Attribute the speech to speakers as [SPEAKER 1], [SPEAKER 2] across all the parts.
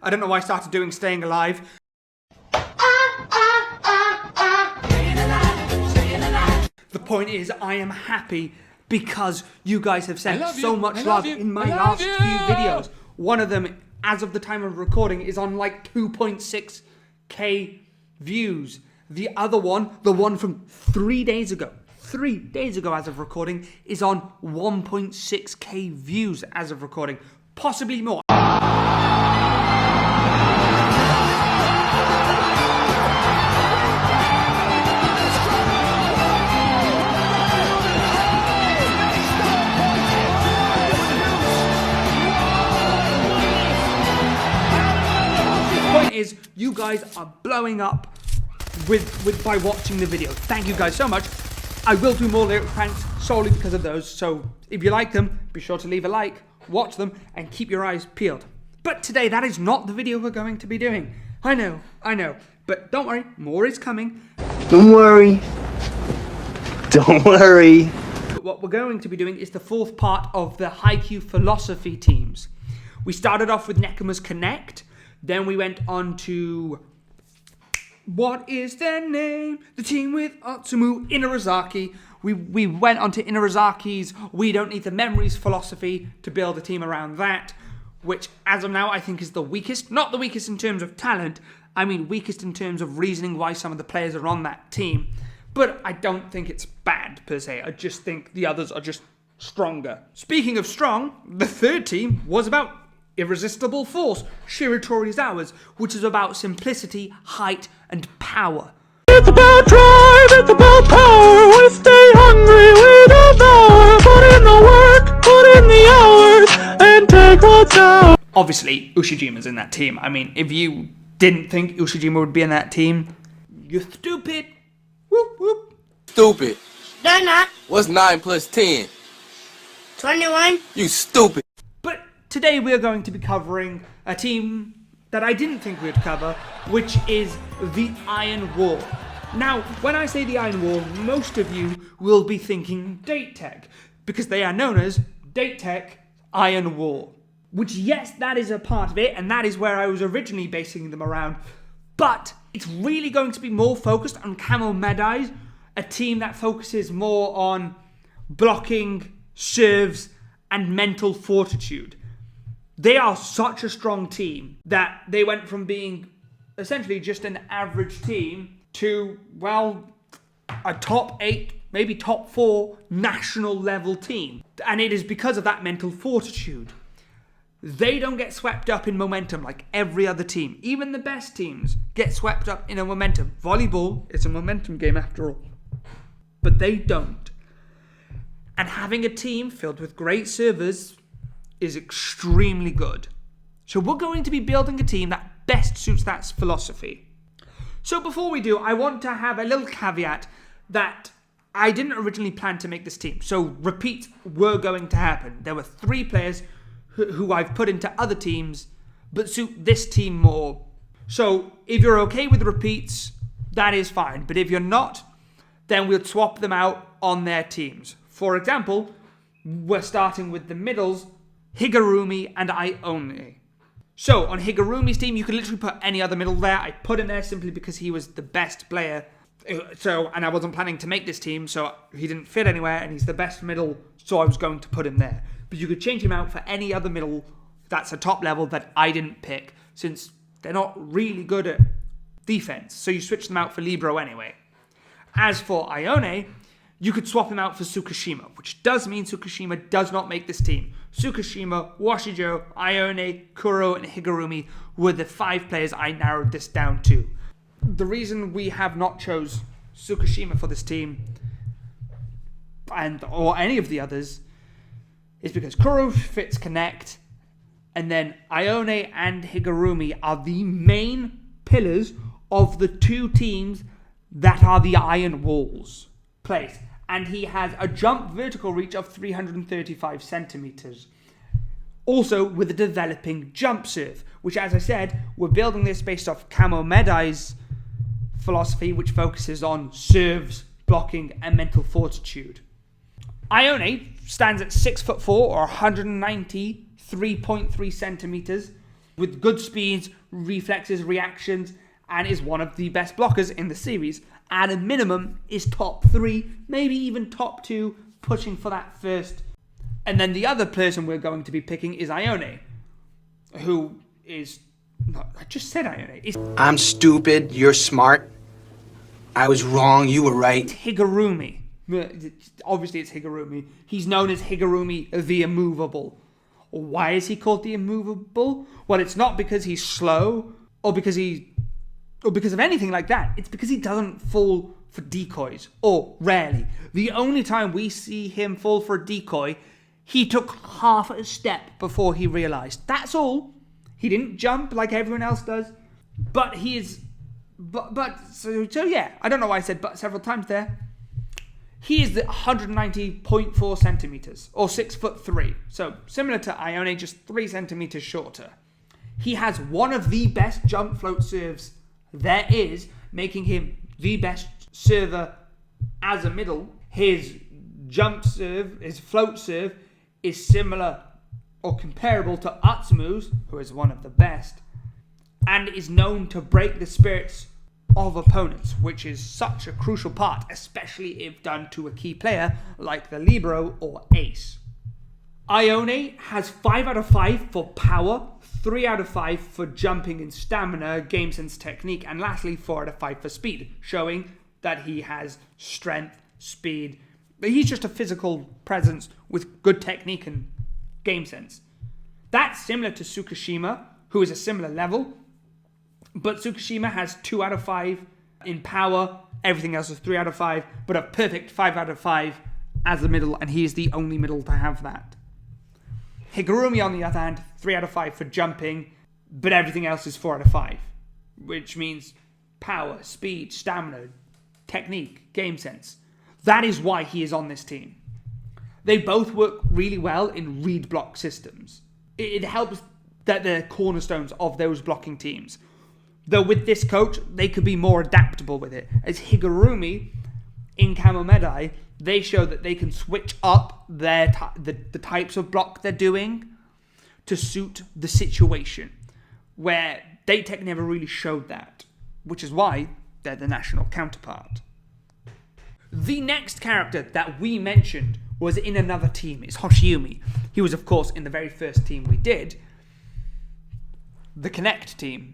[SPEAKER 1] I don't know why I started doing Staying Alive. The point is, I am happy because you guys have sent so much love in my last few videos. One of them, as of the time of recording, is on like 2.6k views. The other one, the one from 3 days ago as of recording, is on 1.6k views as of recording. Possibly more. Is you guys are blowing up by watching the video. Thank you guys so much. I will do more lyric pranks solely because of those, so if you like them, be sure to leave a like, watch them, and keep your eyes peeled. But today, that is not the video we're going to be doing. I know, but don't worry, more is coming.
[SPEAKER 2] Don't worry.
[SPEAKER 1] But what we're going to be doing is the fourth part of the Haikyuu philosophy teams. We started off with Nekuma's Connect. Then we went on to, what is their name? The team with Otsumu, Inarizaki. We went on to Inarizaki's We Don't Need the Memories philosophy to build a team around that, which as of now I think is the weakest. Not the weakest in terms of talent, I mean weakest in terms of reasoning why some of the players are on that team. But I don't think it's bad per se, I just think the others are just stronger. Speaking of strong, the third team was about Irresistible Force, Shiratori's Hours, which is about simplicity, height, and power.
[SPEAKER 3] It's about drive, it's about power. We stay hungry, we devour. Put in the work, put in the hours, and take what's ours.
[SPEAKER 1] Obviously, Ushijima's in that team. I mean, if you didn't think Ushijima would be in that team, you're stupid. Whoop, whoop.
[SPEAKER 4] Stupid.
[SPEAKER 5] They're not.
[SPEAKER 4] What's 9 plus 10?
[SPEAKER 5] 21.
[SPEAKER 4] You stupid.
[SPEAKER 1] But today we're going to be covering a team that I didn't think we'd cover, which is the Iron Wall. Now, when I say the Iron Wall, most of you will be thinking Date Tech, because they are known as Date Tech Iron Wall. Which, yes, that is a part of it, and that is where I was originally basing them around. But it's really going to be more focused on Camo Medai's, a team that focuses more on blocking, serves, and mental fortitude. They are such a strong team that they went from being essentially just an average team to, well, a top 8, maybe top 4 national level team. And it is because of that mental fortitude. They don't get swept up in momentum like every other team. Even the best teams get swept up in a momentum. Volleyball is a momentum game after all. But they don't. And having a team filled with great servers is extremely good. So we're going to be building a team that best suits that philosophy. So before we do, I want to have a little caveat that I didn't originally plan to make this team. So repeats were going to happen. There were 3 players who I've put into other teams, but suit this team more. So if you're okay with repeats, that is fine. But if you're not, then we'll swap them out on their teams. For example, we're starting with the middles, Higurumi and Ione. So on Higurumi's team, you could literally put any other middle there. I put him there simply because he was the best player. And I wasn't planning to make this team, so he didn't fit anywhere, and he's the best middle, so I was going to put him there. But you could change him out for any other middle that's a top level that I didn't pick, since they're not really good at defense. So you switch them out for Libero anyway. As for Ione, you could swap him out for Tsukishima, which does mean Tsukishima does not make this team. Tsukishima, Washijo, Ione, Kuro, and Higurumi were the 5 players I narrowed this down to. The reason we have not chose Tsukishima for this team, or any of the others, is because Kuro fits Connect, and then Ione and Higurumi are the main pillars of the 2 teams that are the Iron Walls place. And he has a jump vertical reach of 335 centimeters. Also with a developing jump serve, which, as I said, we're building this based off Camo Medai's philosophy, which focuses on serves, blocking, and mental fortitude. Ione stands at 6'4" or 193.3 centimeters. with good speeds, reflexes, reactions, and is one of the best blockers in the series. At a minimum, is top 3, maybe even top 2, pushing for that first. And then the other person we're going to be picking is Ione, who is... No, I just said Ione.
[SPEAKER 2] I'm stupid, you're smart. I was wrong, you were right.
[SPEAKER 1] Higurumi. Obviously it's Higurumi. He's known as Higurumi the Immovable. Why is he called the Immovable? Well, it's not because he's slow or because of anything like that. It's because he doesn't fall for decoys, or rarely. The only time we see him fall for a decoy, he took half a step before he realized. That's all. He didn't jump like everyone else does, but he is... So yeah, I don't know why I said but several times there. He is 190.4 centimeters, or 6'3". So similar to Ione, just 3 centimeters shorter. He has one of the best jump float serves there is, making him the best server as a middle. His jump serve, his float serve, is similar or comparable to Atsumo's, who is one of the best, and is known to break the spirits of opponents, which is such a crucial part, especially if done to a key player like the Libero or Ace. Ione has 5 out of 5 for power, 3 out of 5 for jumping and stamina, game sense, technique, and lastly 4 out of 5 for speed, showing that he has strength, speed. He's just a physical presence with good technique and game sense. That's similar to Tsukishima, who is a similar level, but Tsukishima has 2 out of 5 in power, everything else is 3 out of 5, but a perfect 5 out of 5 as the middle, and he is the only middle to have that. Higurumi, on the other hand, 3 out of 5 for jumping, but everything else is 4 out of 5, which means power, speed, stamina, technique, game sense. That is why he is on this team. They both work really well in read block systems. It helps that they're cornerstones of those blocking teams. Though with this coach, they could be more adaptable with it. As Higurumi, in Kamomedai, they show that they can switch up the types of block they're doing to suit the situation, where Datek never really showed that, which is why they're the national counterpart. The next character that we mentioned was in another team. It's Hoshiumi. He was, of course, in the very first team we did, the Connect team.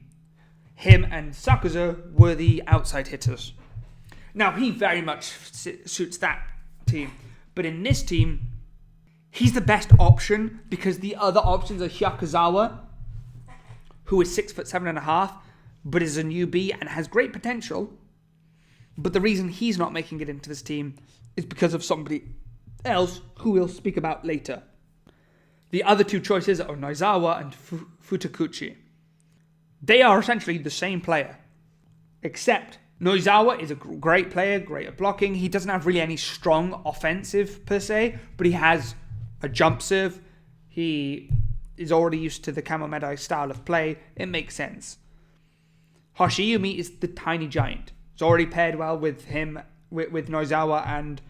[SPEAKER 1] Him and Sakuza were the outside hitters. Now, he very much suits that team. But in this team, he's the best option because the other options are Hyakuzawa, who is 6'7.5", but is a newbie and has great potential. But the reason he's not making it into this team is because of somebody else who we'll speak about later. The other 2 choices are Noizawa and Futakuchi. They are essentially the same player, except Noizawa is a great player, great at blocking. He doesn't have really any strong offensive per se, but he has a jump serve. He is already used to the Kamomedai style of play. It makes sense. Hoshiumi is the tiny giant. It's already paired well with him, with Noizawa and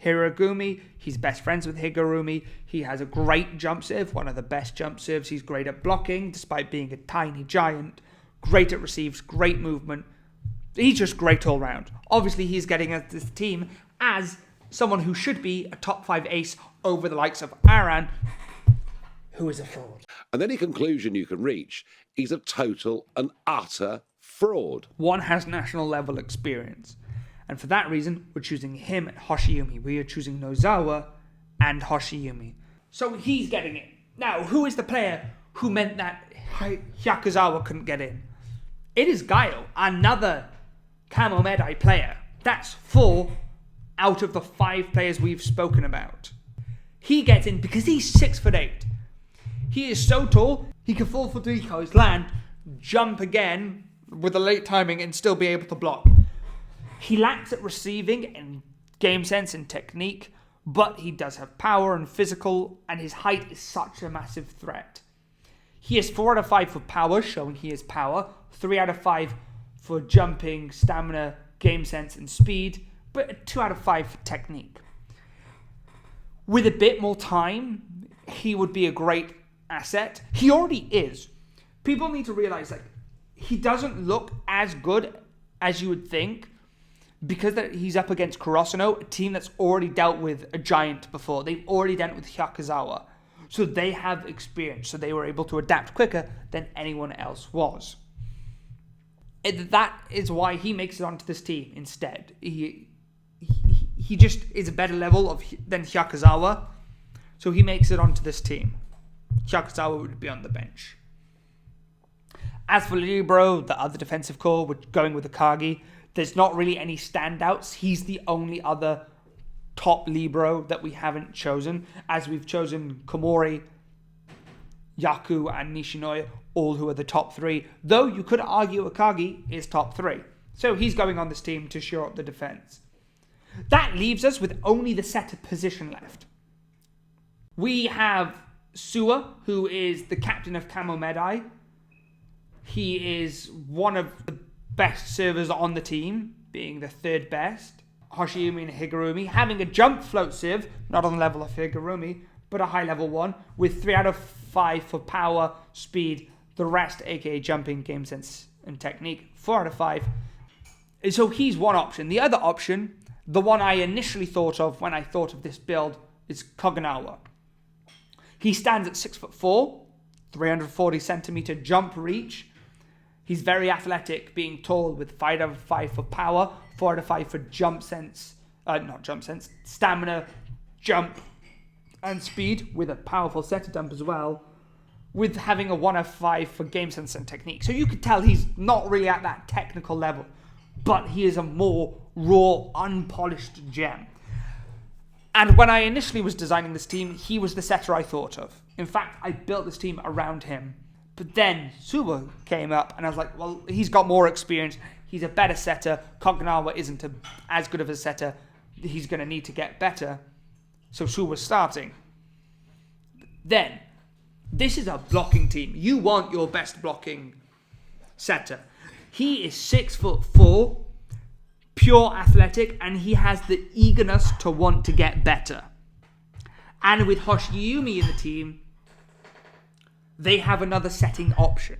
[SPEAKER 1] Hirogumi. He's best friends with Higurumi. He has a great jump serve, one of the best jump serves. He's great at blocking, despite being a tiny giant. Great at receives, great movement. He's just great all round. Obviously, he's getting at this team as someone who should be a top 5 ace over the likes of Aran, who is a fraud.
[SPEAKER 6] And any conclusion you can reach, he's a total and utter fraud.
[SPEAKER 1] One has national level experience. And for that reason, we're choosing him and Hoshiumi. We are choosing Noizawa and Hoshiumi. So he's getting it. Now, who is the player who meant that Hyakuzawa couldn't get in? It is Gaio, another Kamomedai player. That's 4 out of the 5 players we've spoken about. He gets in because he's 6'8". He is so tall, he can fall for decoys, land, jump again with a late timing and still be able to block. He lacks at receiving and game sense and technique, but he does have power and physical, and his height is such a massive threat. He is 4 out of 5 for power, showing he has power, 3 out of 5 for jumping, stamina, game sense, and speed, but 2 out of 5 for technique. With a bit more time, he would be a great asset. He already is, people need to realize, like, he doesn't look as good as you would think because he's up against Kurosawa, a team that's already dealt with a giant before. They've already dealt with Hyakuzawa. So they have experience. So they were able to adapt quicker than anyone else was. That is why he makes it onto this team instead. He just is a better level than Hyakuzawa. So he makes it onto this team. Hyakuzawa would be on the bench. As for Libero, the other defensive core, we're going with Akagi. There's not really any standouts. He's the only other top Libero that we haven't chosen, as we've chosen Komori, Yaku, and Nishinoya, all who are the top three. Though you could argue Akagi is top three. So he's going on this team to shore up the defense. That leaves us with only the setter position left. We have Suwa, who is the captain of Kamo Medai. He is one of the best servers on the team, being the third best. Hoshiumi and Higurumi having a jump float serve, not on the level of Higurumi, but a high level one, with 3 out of 5 for power, speed, the rest, aka jumping, game sense, and technique, 4 out of 5. So he's one option. The other option, the one I initially thought of when I thought of this build, is Koganawa. He stands at 6'4", 340 centimeter jump reach. He's very athletic, being tall, with 5 out of 5 for power, 4 out of 5 for stamina, jump, and speed, with a powerful setter dump as well, with having a 1 out of 5 for game sense and technique. So you could tell he's not really at that technical level, but he is a more raw, unpolished gem. And when I initially was designing this team, he was the setter I thought of. In fact, I built this team around him. But then Suwa came up, and I was like, well, he's got more experience. He's a better setter. Koganawa isn't as good of a setter. He's going to need to get better. So Suwa's starting. Then, this is a blocking team. You want your best blocking setter. He is 6'4", pure athletic, and he has the eagerness to want to get better. And with Hoshiumi in the team, they have another setting option.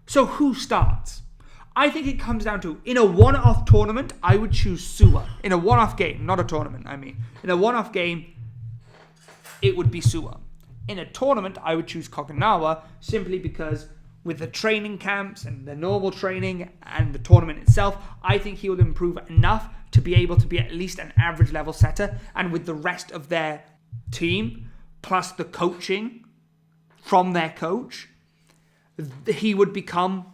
[SPEAKER 1] So who starts? I think it comes down to, in a one-off tournament, I would choose Suwa. In a one-off game, not a tournament, I mean. In a one-off game, it would be Suwa. In a tournament, I would choose Koganawa, simply because with the training camps and the normal training and the tournament itself, I think he will improve enough to be able to be at least an average level setter. And with the rest of their team, plus the coaching from their coach, he would become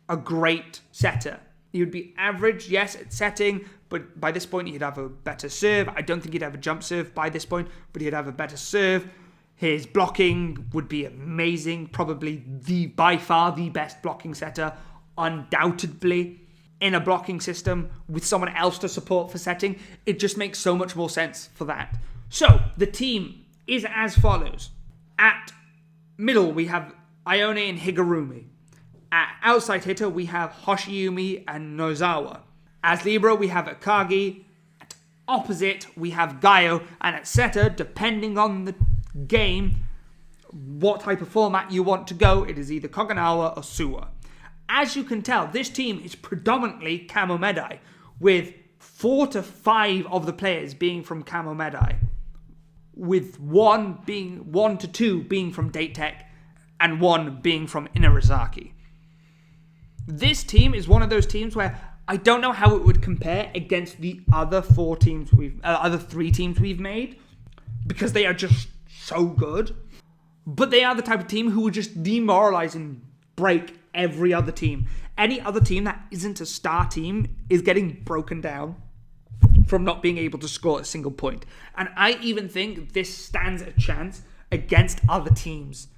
[SPEAKER 1] a great setter. He would be average, yes, at setting, but by this point he'd have a better serve. I don't think he'd have a jump serve by this point, but he'd have a better serve. His blocking would be amazing, probably by far the best blocking setter, undoubtedly. In a blocking system with someone else to support for setting, it just makes so much more sense for that. So, the team is as follows. At middle, we have Ione and Higurumi. At outside hitter, we have Hoshiumi and Nozawa. As libero, we have Akagi. At opposite, we have Gaio. And at setter, depending on the game, what type of format you want to go, it is either Koganawa or Suwa. As you can tell, this team is predominantly Kamo Medai, with 4 to 5 of the players being from Kamo Medai, with 1 to 2 being from Date Tech, and 1 being from Inarizaki. This team is one of those teams where I don't know how it would compare against the other 3 teams we've made, because they are just so good. But they are the type of team who would just demoralize and break every other team. Any other team that isn't a star team is getting broken down from not being able to score a single point. And I even think this stands a chance against other teams.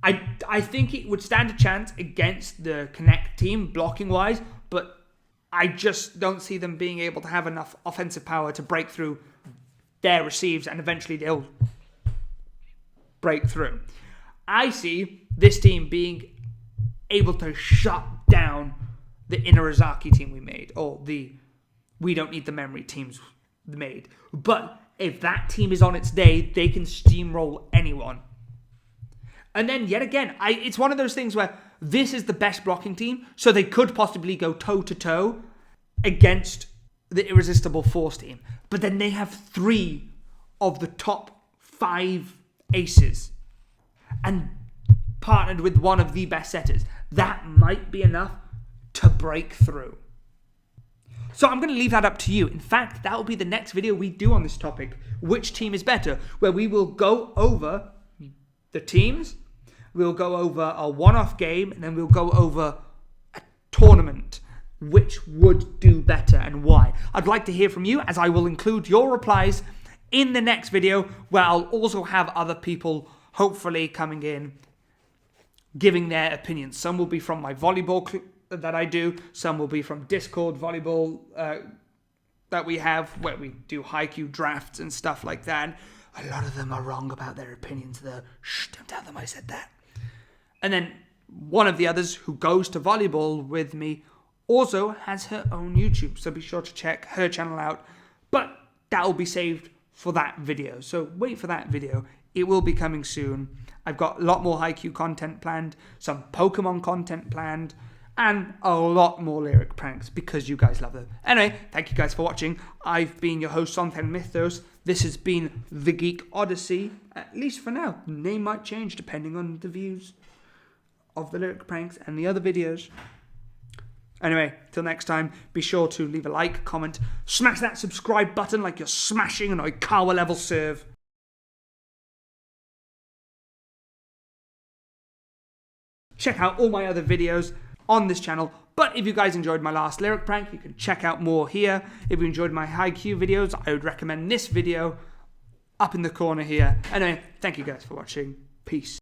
[SPEAKER 1] I think it would stand a chance against the Connect team, blocking-wise, but I just don't see them being able to have enough offensive power to break through their receives, and eventually they'll break through. I see this team being able to shut down the Inarizaki team we made, or the we don't need the memory teams made. But if that team is on its day, they can steamroll anyone. And then yet again, it's one of those things where this is the best blocking team, so they could possibly go toe-to-toe against the Irresistible Force team. But then they have 3 of the top 5 aces and partnered with one of the best setters. That might be enough to break through. So I'm going to leave that up to you. In fact, that will be the next video we do on this topic, which team is better, where we will go over the teams, we'll go over a one-off game, and then we'll go over a tournament, which would do better and why. I'd like to hear from you, as I will include your replies in the next video, where I'll also have other people hopefully coming in, giving their opinions. Some will be from my volleyball that I do, some will be from Discord volleyball that we have, where we do Haikyuu drafts and stuff like that. A lot of them are wrong about their opinions, though. Shh, don't tell them I said that. And then one of the others who goes to volleyball with me also has her own YouTube, so be sure to check her channel out. But that will be saved for that video, so wait for that video. It will be coming soon. I've got a lot more Haikyuu content planned, some Pokemon content planned, and a lot more lyric pranks because you guys love them. Anyway, thank you guys for watching. I've been your host, Sonthen Mythos. This has been The Geek Odyssey, at least for now. The name might change depending on the views of the lyric pranks and the other videos. Anyway, till next time, be sure to leave a like, comment, smash that subscribe button like you're smashing an Oikawa level serve. Check out all my other videos on this channel. But if you guys enjoyed my last lyric prank, you can check out more here. If you enjoyed my Haikyuu videos, I would recommend this video up in the corner here. Anyway, thank you guys for watching. Peace.